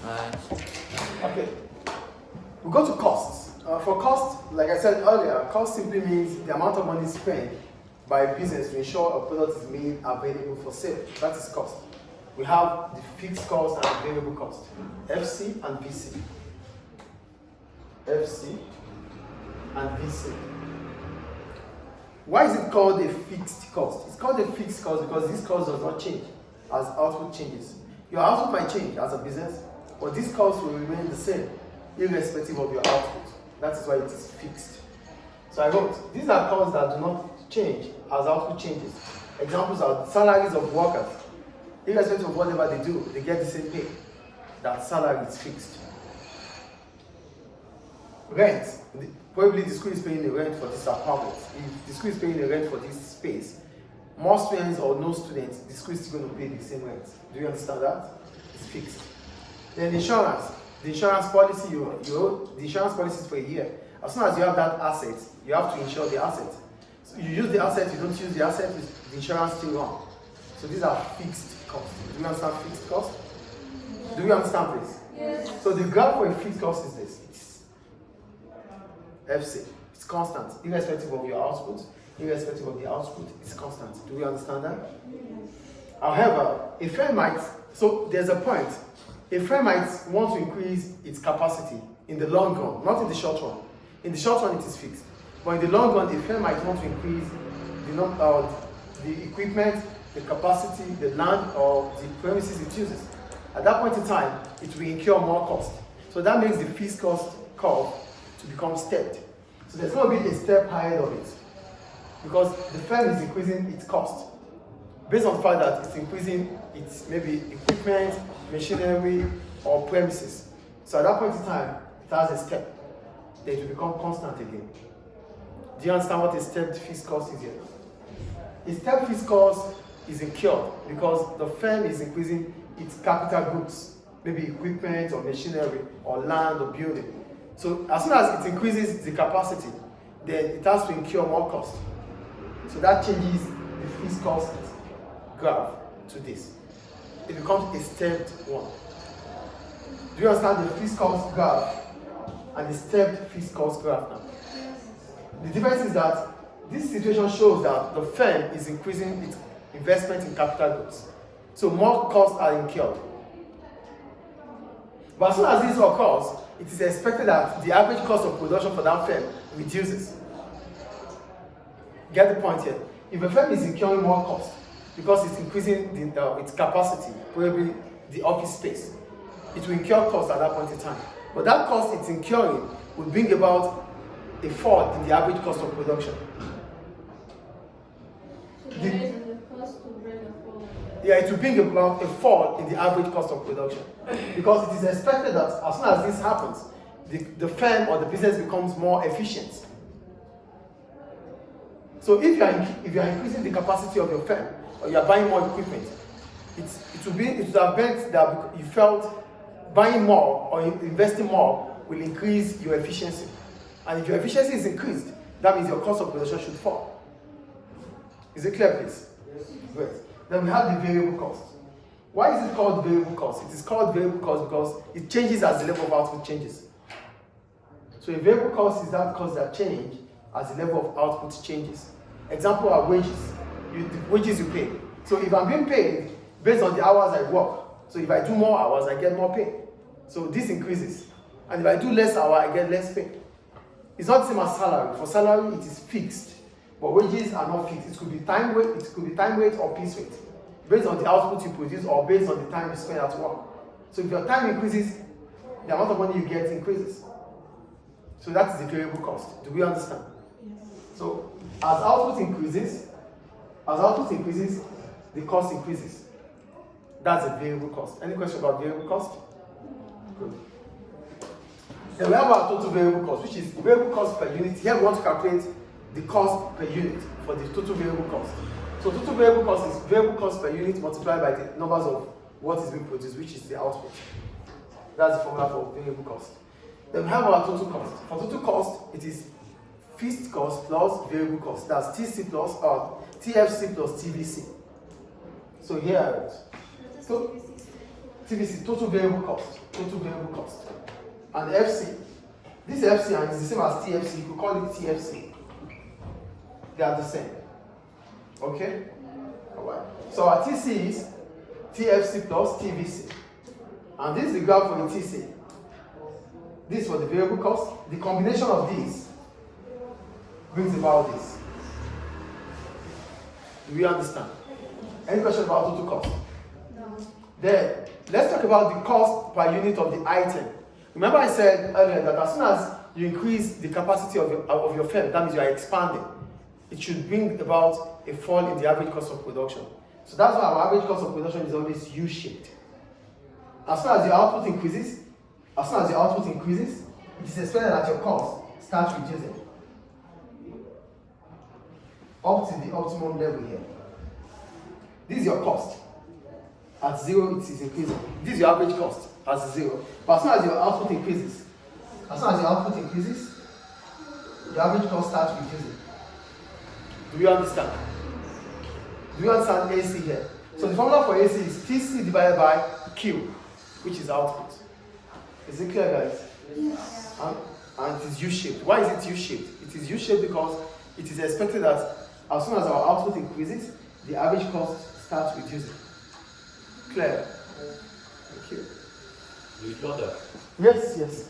Alright. Okay. We go to costs. For cost, like I said earlier, cost simply means the amount of money spent by a business to ensure a product is made available for sale. That is cost. We have the fixed cost and variable cost, FC and VC. FC and VC. Why is it called a fixed cost? It's called a fixed cost because this cost does not change as output changes. Your output might change as a business, but this cost will remain the same irrespective of your output. That is why it is fixed. So I wrote, these are costs that do not change as output changes. Examples are the salaries of workers. Irrespective of whatever they do, they get the same pay. That salary is fixed. Rent. Probably the school is paying the rent for this apartment. If the school is paying the rent for this space, more students or no students, the school is still going to pay the same rent. Do you understand that? It's fixed. Then insurance. The insurance policy, the insurance policy is for a year. As soon as you have that asset, you have to insure the asset. So you use the asset, you don't use the asset, the insurance still wrong. So these are fixed costs. Do you understand fixed cost? Do you understand, please? Yes. So the graph for a fixed cost is this. It's FC. It's constant, irrespective of your output. Irrespective of the output, it's constant. Do we understand that? However, a firm might, so there's a point. A firm might want to increase its capacity in the long run, not in the short run. In the short run, it is fixed. But in the long run, a firm might want to increase the equipment, the capacity, the land, or the premises it uses. At that point in time, it will incur more cost. So that makes the fixed cost curve to become stepped. So there's going to be a step ahead of it. Because the firm is increasing its cost based on the fact that it's increasing its maybe equipment, machinery, or premises. So at that point in time, it has a step. Then it will become constant again. Do you understand what a stepped fixed cost is here? A stepped fixed cost is incurred because the firm is increasing its capital goods, maybe equipment or machinery or land or building. So as soon as it increases the capacity, then it has to incur more cost. So that changes the fixed cost graph to this. It becomes a stepped one. Do you understand the fixed cost graph and the stepped fixed cost graph now? The difference is that this situation shows that the firm is increasing its investment in capital goods. So more costs are incurred. But as soon as this occurs, it is expected that the average cost of production for that firm reduces. Get the point here? If a firm is incurring more cost because it's increasing its capacity, probably the office space, it will incur cost at that point in time. But that cost it's incurring will bring about a fall in the average cost of production. So there is a cost to bring a fall. Yeah, it will bring about a fall in the average cost of production. Because it is expected that as soon as this happens, the firm or the business becomes more efficient. So if you are increasing the capacity of your firm, or you are buying more equipment, it would have meant that you felt buying more or investing more will increase your efficiency. And if your efficiency is increased, that means your cost of production should fall. Is it clear, please? Yes. Great. Then we have the variable cost. Why is it called variable cost? It is called variable cost because it changes as the level of output changes. So a variable cost is that cost that change as the level of output changes. Example are wages. The wages you pay. So if I'm being paid based on the hours I work, so if I do more hours, I get more pay. So this increases. And if I do less hours, I get less pay. It's not the same as salary. For salary, it is fixed. But wages are not fixed. It could be time rate or piece rate. Based on the output you produce or based on the time you spend at work. So if your time increases, the amount of money you get increases. So that is the variable cost. Do we understand? Yes. So as output increases, the cost increases. That's a variable cost. Any question about variable cost? Good. Then we have our total variable cost, which is variable cost per unit. Here we want to calculate the cost per unit for the total variable cost. So total variable cost is variable cost per unit multiplied by the numbers of what is being produced, which is the output. That's the formula for variable cost. Then we have our total cost. For total cost, it is fixed cost plus variable cost. That's TFC plus TVC. So here, so TVC, total variable cost. Total variable cost. And FC, this FC and it's the same as TFC, you could call it TFC. They are the same. Okay? Alright. So our TC is TFC plus TVC. And this is the graph for the TC. This for the variable cost. The combination of these brings about this. Do we understand? Any question about total cost? No. Then, let's talk about the cost per unit of the item. Remember I said earlier that as soon as you increase the capacity of your firm, that means you are expanding. It should bring about a fall in the average cost of production. So that's why our average cost of production is always U-shaped. As soon as your output increases, it is expected that your cost starts reducing up to the optimum level here. This is your cost. At 0, it is increasing. This is your average cost as 0. But as soon as your output increases, your average cost starts reducing. Do you understand? Do you understand AC here? So the formula for AC is TC divided by Q, which is output. Is it clear, guys? Yes. And it is U-shaped. Why is it U-shaped? It is U-shaped because it is expected that as soon as our output increases, the average cost starts reducing. Clear? Thank you. You got that? Yes, yes.